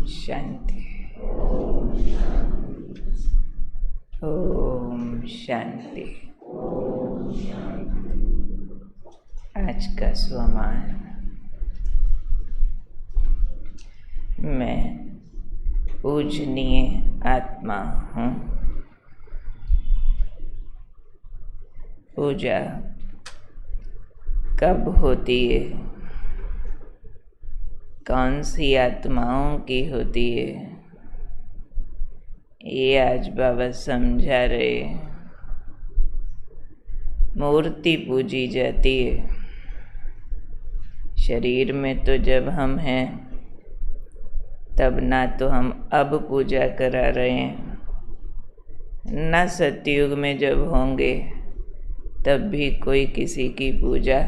शांति। ओम शांति। आज का स्वमान। मैं पूजनीय आत्मा हूँ। पूजा कब होती है, कौन सी आत्माओं की होती है, ये आज बाबा समझा रहे। मूर्ति पूजी जाती है। शरीर में तो जब हम हैं तब ना तो हम अब पूजा करा रहे हैं, ना सतयुग में जब होंगे तब भी कोई किसी की पूजा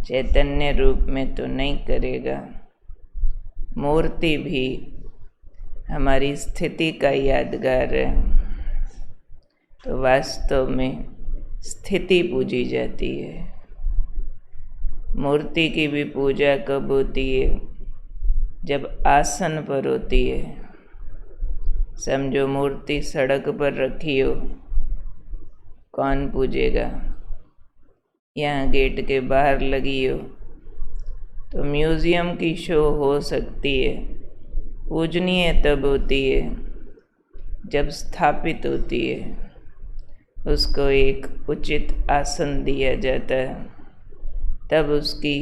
चैतन्य रूप में तो नहीं करेगा। मूर्ति भी हमारी स्थिति का यादगार है, तो वास्तव में स्थिति पूजी जाती है। मूर्ति की भी पूजा कब होती है? जब आसन पर होती है। समझो मूर्ति सड़क पर रखी हो, कौन पूजेगा? यहाँ गेट के बाहर लगी हो तो म्यूज़ियम की शो हो सकती है। पूजनीय तब होती है जब स्थापित होती है, उसको एक उचित आसन दिया जाता है, तब उसकी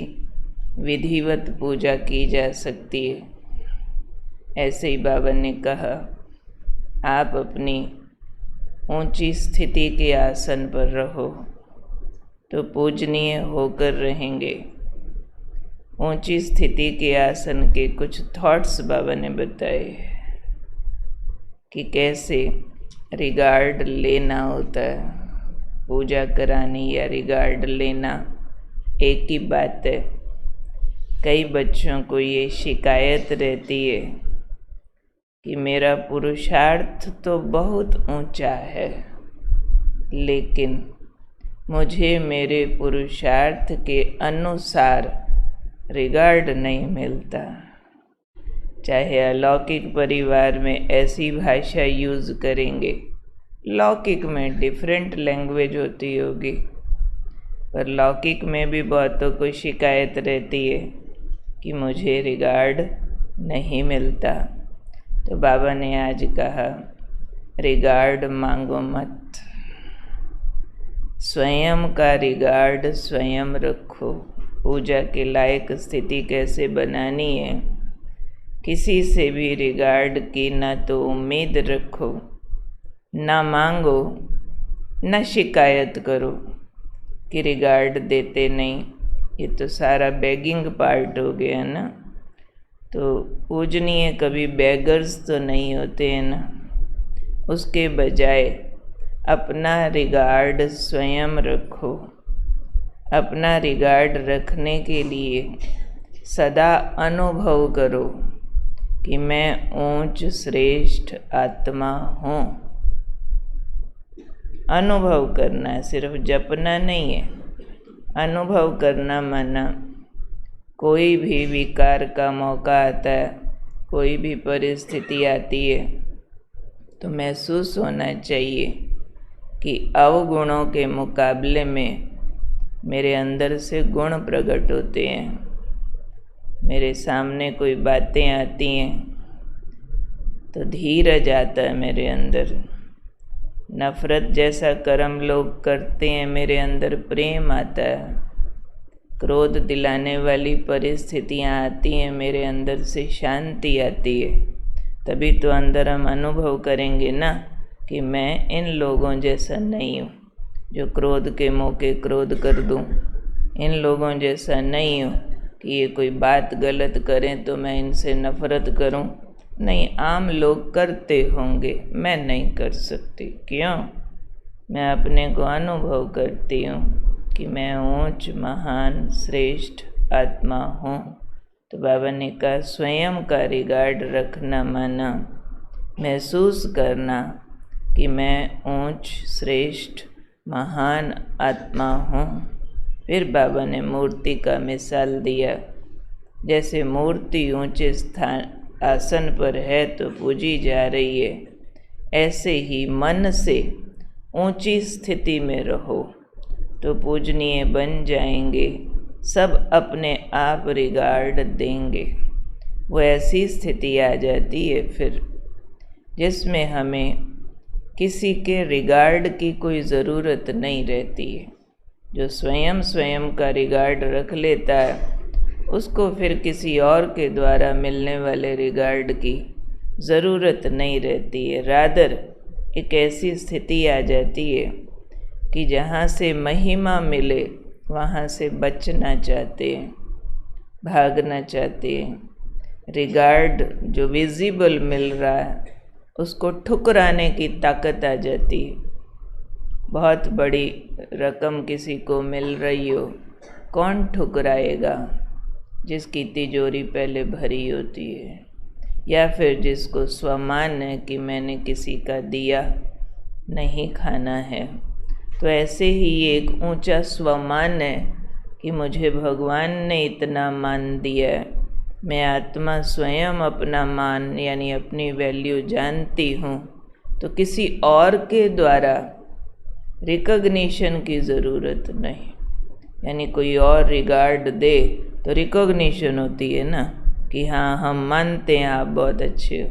विधिवत पूजा की जा सकती है। ऐसे ही बाबा ने कहा, आप अपनी ऊंची स्थिति के आसन पर रहो तो पूजनीय होकर रहेंगे। ऊंची स्थिति के आसन के कुछ थॉट्स बाबा ने बताए कि कैसे रिगार्ड लेना होता है। पूजा करानी या रिगार्ड लेना एक ही बात है। कई बच्चों को ये शिकायत रहती है कि मेरा पुरुषार्थ तो बहुत ऊंचा है, लेकिन मुझे मेरे पुरुषार्थ के अनुसार रिगार्ड नहीं मिलता। चाहे अलौकिक परिवार में ऐसी भाषा यूज़ करेंगे, लौकिक में डिफरेंट लैंग्वेज होती होगी, पर लौकिक में भी बहुतों को शिकायत रहती है कि मुझे रिगार्ड नहीं मिलता। तो बाबा ने आज कहा, रिगार्ड मांगो मत, स्वयं का रिगार्ड स्वयं रखो। पूजा के लायक स्थिति कैसे बनानी है? किसी से भी रिगार्ड की ना तो उम्मीद रखो, ना मांगो, ना शिकायत करो कि रिगार्ड देते नहीं। ये तो सारा बेगिंग पार्ट हो गया ना। तो पूजनीय कभी बेगर्स तो नहीं होते हैं ना। उसके बजाय अपना रिगार्ड स्वयं रखो। अपना रिगार्ड रखने के लिए सदा अनुभव करो कि मैं ऊंच श्रेष्ठ आत्मा हूँ। अनुभव करना है, सिर्फ जपना नहीं है। अनुभव करना माना कोई भी विकार का मौका आता है, कोई भी परिस्थिति आती है तो महसूस होना चाहिए कि अवगुणों के मुकाबले में मेरे अंदर से गुण प्रकट होते हैं। मेरे सामने कोई बातें आती हैं तो धीरज आता है मेरे अंदर। नफ़रत जैसा कर्म लोग करते हैं, मेरे अंदर प्रेम आता है। क्रोध दिलाने वाली परिस्थितियाँ आती हैं, मेरे अंदर से शांति आती है। तभी तो अंदर हम अनुभव करेंगे ना कि मैं इन लोगों जैसा नहीं हूँ जो क्रोध के मौके क्रोध कर दूँ। इन लोगों जैसा नहीं हूँ कि ये कोई बात गलत करें तो मैं इनसे नफ़रत करूँ। नहीं, आम लोग करते होंगे, मैं नहीं कर सकती। क्यों? मैं अपने को अनुभव करती हूँ कि मैं ऊंच महान श्रेष्ठ आत्मा हूँ। तो बाबा ने कहा, स्वयं का रिगार्ड रखना माना महसूस करना कि मैं ऊंच श्रेष्ठ महान आत्मा हूँ। फिर बाबा ने मूर्ति का मिसाल दिया। जैसे मूर्ति ऊंचे स्थान आसन पर है तो पूजी जा रही है, ऐसे ही मन से ऊंची स्थिति में रहो तो पूजनीय बन जाएंगे, सब अपने आप रिगार्ड देंगे। वो ऐसी स्थिति आ जाती है फिर जिसमें हमें किसी के रिगार्ड की कोई ज़रूरत नहीं रहती है। जो स्वयं स्वयं का रिगार्ड रख लेता है उसको फिर किसी और के द्वारा मिलने वाले रिगार्ड की ज़रूरत नहीं रहती है। रादर एक ऐसी स्थिति आ जाती है कि जहाँ से महिमा मिले वहाँ से बचना चाहते हैं, भागना चाहते हैं। रिगार्ड जो विजिबल मिल रहा है उसको ठुकराने की ताकत आ जाती है। बहुत बड़ी रकम किसी को मिल रही हो, कौन ठुकराएगा? जिसकी तिजोरी पहले भरी होती है, या फिर जिसको स्वमान है कि मैंने किसी का दिया नहीं खाना है। तो ऐसे ही एक ऊंचा स्वमान है कि मुझे भगवान ने इतना मान दिया है, मैं आत्मा स्वयं अपना मान यानी अपनी वैल्यू जानती हूँ, तो किसी और के द्वारा रिकॉग्निशन की ज़रूरत नहीं। यानी कोई और रिगार्ड दे तो रिकॉग्निशन होती है ना कि हाँ हम मानते हैं आप बहुत अच्छे हो।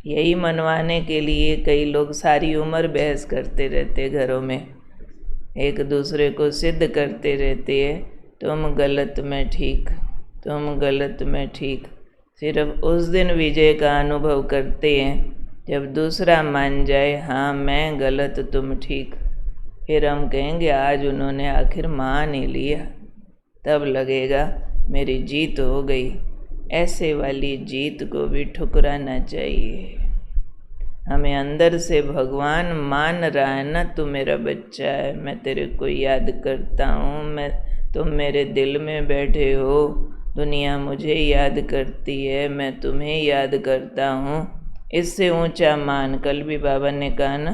यही मनवाने के लिए कई लोग सारी उम्र बहस करते रहते घरों में, एक दूसरे को सिद्ध करते रहते हैं, तुम गलत मैं ठीक, तुम गलत मैं ठीक। सिर्फ उस दिन विजय का अनुभव करते हैं जब दूसरा मान जाए हाँ मैं गलत तुम ठीक, फिर हम कहेंगे आज उन्होंने आखिर मान ही लिया, तब लगेगा मेरी जीत हो गई। ऐसे वाली जीत को भी ठुकराना चाहिए। हमें अंदर से भगवान मान रहा है ना, तू मेरा बच्चा है, मैं तेरे को याद करता हूँ, तुम मेरे दिल में बैठे हो, दुनिया मुझे याद करती है, मैं तुम्हें याद करता हूँ। इससे ऊंचा मान, कल भी बाबा ने कहा ना,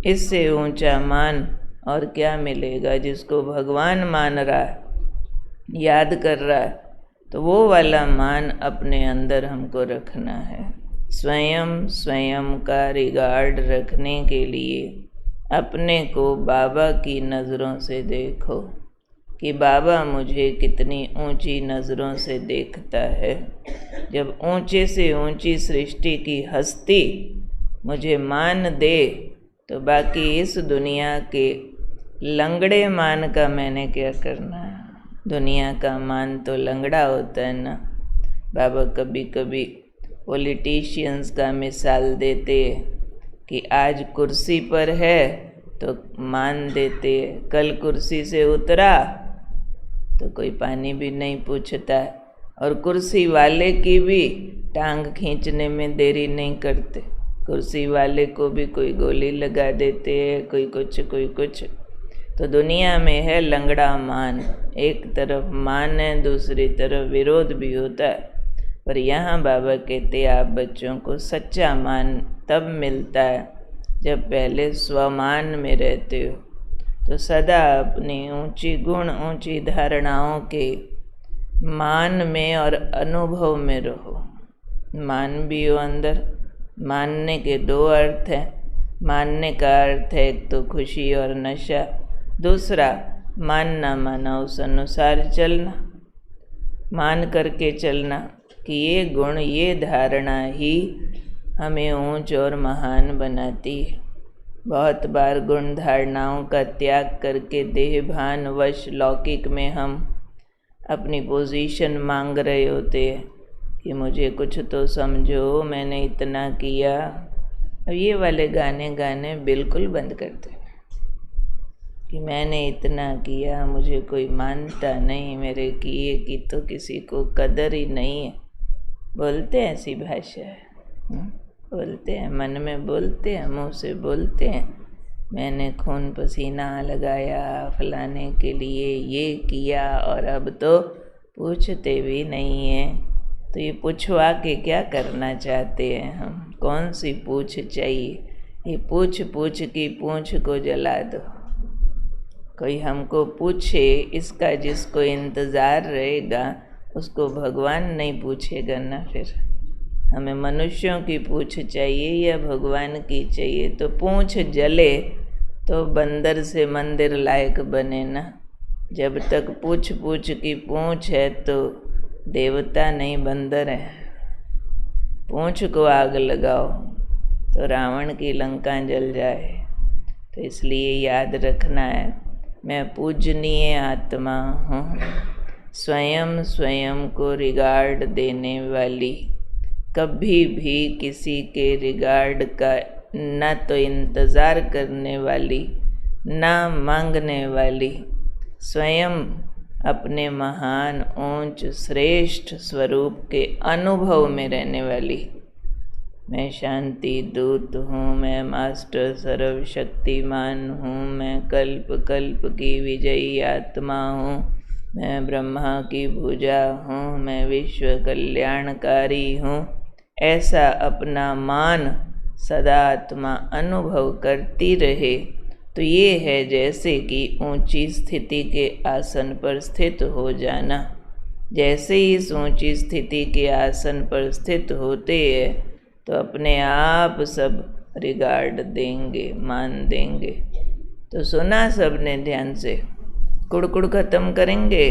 इससे ऊंचा मान और क्या मिलेगा? जिसको भगवान मान रहा है, याद कर रहा है, तो वो वाला मान अपने अंदर हमको रखना है। स्वयं स्वयं का रिगार्ड रखने के लिए अपने को बाबा की नज़रों से देखो कि बाबा मुझे कितनी ऊंची नज़रों से देखता है। जब ऊंचे से ऊंची सृष्टि की हस्ती मुझे मान दे तो बाकी इस दुनिया के लंगड़े मान का मैंने क्या करना है? दुनिया का मान तो लंगड़ा होता है ना। बाबा कभी कभी पॉलिटिशियंस का मिसाल देते कि आज कुर्सी पर है तो मान देते, कल कुर्सी से उतरा तो कोई पानी भी नहीं पूछता, और कुर्सी वाले की भी टांग खींचने में देरी नहीं करते। कुर्सी वाले को भी कोई गोली लगा देते हैं, कोई कुछ। तो दुनिया में है लंगड़ा मान, एक तरफ मान है, दूसरी तरफ विरोध भी होता है। पर यहाँ बाबा कहते आप बच्चों को सच्चा मान तब मिलता है जब पहले स्वमान में रहते हो, तो सदा अपनी ऊंची गुण ऊंची धारणाओं के मान में और अनुभव में रहो। मान भी हो अंदर। मानने के दो अर्थ हैं। मानने का अर्थ है एक तो खुशी और नशा, दूसरा मानना माना उस अनुसार चलना, मान करके चलना कि ये गुण ये धारणा ही हमें ऊंच और महान बनाती है। बहुत बार गुण धारणाओं का त्याग करके देहभान वश लौकिक में हम अपनी पोजीशन मांग रहे होते हैं कि मुझे कुछ तो समझो, मैंने इतना किया। अब ये वाले गाने बिल्कुल बंद कर दो कि मैंने इतना किया, मुझे कोई मानता नहीं, मेरे किए की तो किसी को कदर ही नहीं है। बोलते हैं ऐसी भाषा, बोलते हैं, मन में बोलते हैं, मुँह से बोलते हैं, मैंने खून पसीना लगाया फलाने के लिए, ये किया, और अब तो पूछते भी नहीं हैं। तो ये पूछवा के क्या करना चाहते हैं हम? कौन सी पूछ चाहिए? ये पूछ की पूछ को जला दो। कोई हमको पूछे, इसका जिसको इंतज़ार रहेगा उसको भगवान नहीं पूछेगा ना। फिर हमें मनुष्यों की पूँछ चाहिए या भगवान की चाहिए? तो पूँछ जले तो बंदर से मंदिर लायक बने ना। जब तक पूछ पूछ की पूँछ है तो देवता नहीं बंदर है। पूँछ को आग लगाओ तो रावण की लंका जल जाए। तो इसलिए याद रखना है, मैं पूजनीय आत्मा हूँ, स्वयं स्वयं को रिगार्ड देने वाली, कभी भी किसी के रिगार्ड का न तो इंतज़ार करने वाली न मांगने वाली, स्वयं अपने महान ऊंच श्रेष्ठ स्वरूप के अनुभव में रहने वाली। मैं शांति दूत हूँ, मैं मास्टर सर्वशक्तिमान हूँ, मैं कल्प कल्प की विजयी आत्मा हूँ, मैं ब्रह्मा की भुजा हूँ, मैं विश्व कल्याणकारी हूँ। ऐसा अपना मान सदा आत्मा अनुभव करती रहे तो ये है जैसे कि ऊंची स्थिति के आसन पर स्थित हो जाना। जैसे ही इस ऊंची स्थिति के आसन पर स्थित होते हैं तो अपने आप सब रिगार्ड देंगे, मान देंगे। तो सुना सबने ध्यान से? कुड़ खत्म करेंगे।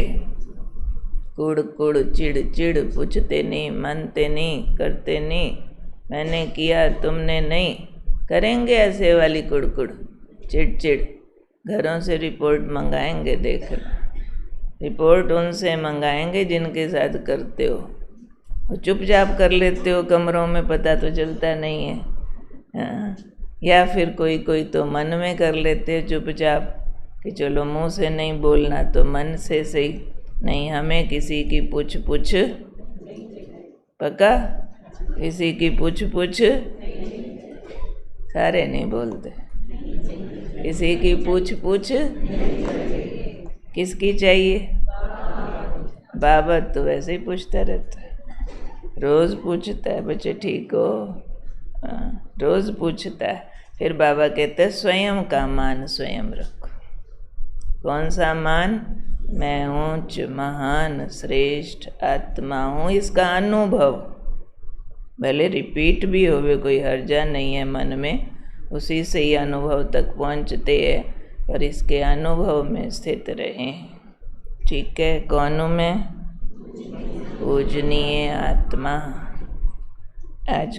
कुड़ चिड़ चिड़, पूछते नहीं, मानते नहीं, करते नहीं, मैंने किया तुमने नहीं, करेंगे ऐसे वाली कुड़ चिड़। घरों से रिपोर्ट मंगाएंगे। देखना, रिपोर्ट उनसे मंगाएंगे जिनके साथ करते हो। चुपचाप कर लेते हो कमरों में, पता तो चलता नहीं है। हाँ। या फिर कोई तो मन में कर लेते हो चुपचाप कि चलो मुंह से नहीं बोलना तो मन से सही। नहीं, हमें किसी की पूछ पक्का, किसी की पूछ सारे नहीं बोलते। किसी की पूछ किसकी चाहिए? बाबा तो वैसे ही पूछता रहता है, रोज़ पूछता है, बच्चे ठीक हो? रोज़ पूछता है। फिर बाबा कहते हैं स्वयं का मान स्वयं रखो। कौन सा मान? मैं ऊंच महान श्रेष्ठ आत्मा हूँ, इसका अनुभव। भले रिपीट भी होवे, कोई हर्जा नहीं है मन में, उसी से ही अनुभव तक पहुँचते हैं, पर इसके अनुभव में स्थित रहें। ठीक है? कौन हूँ मैं? पूजनीय आत्मा। आज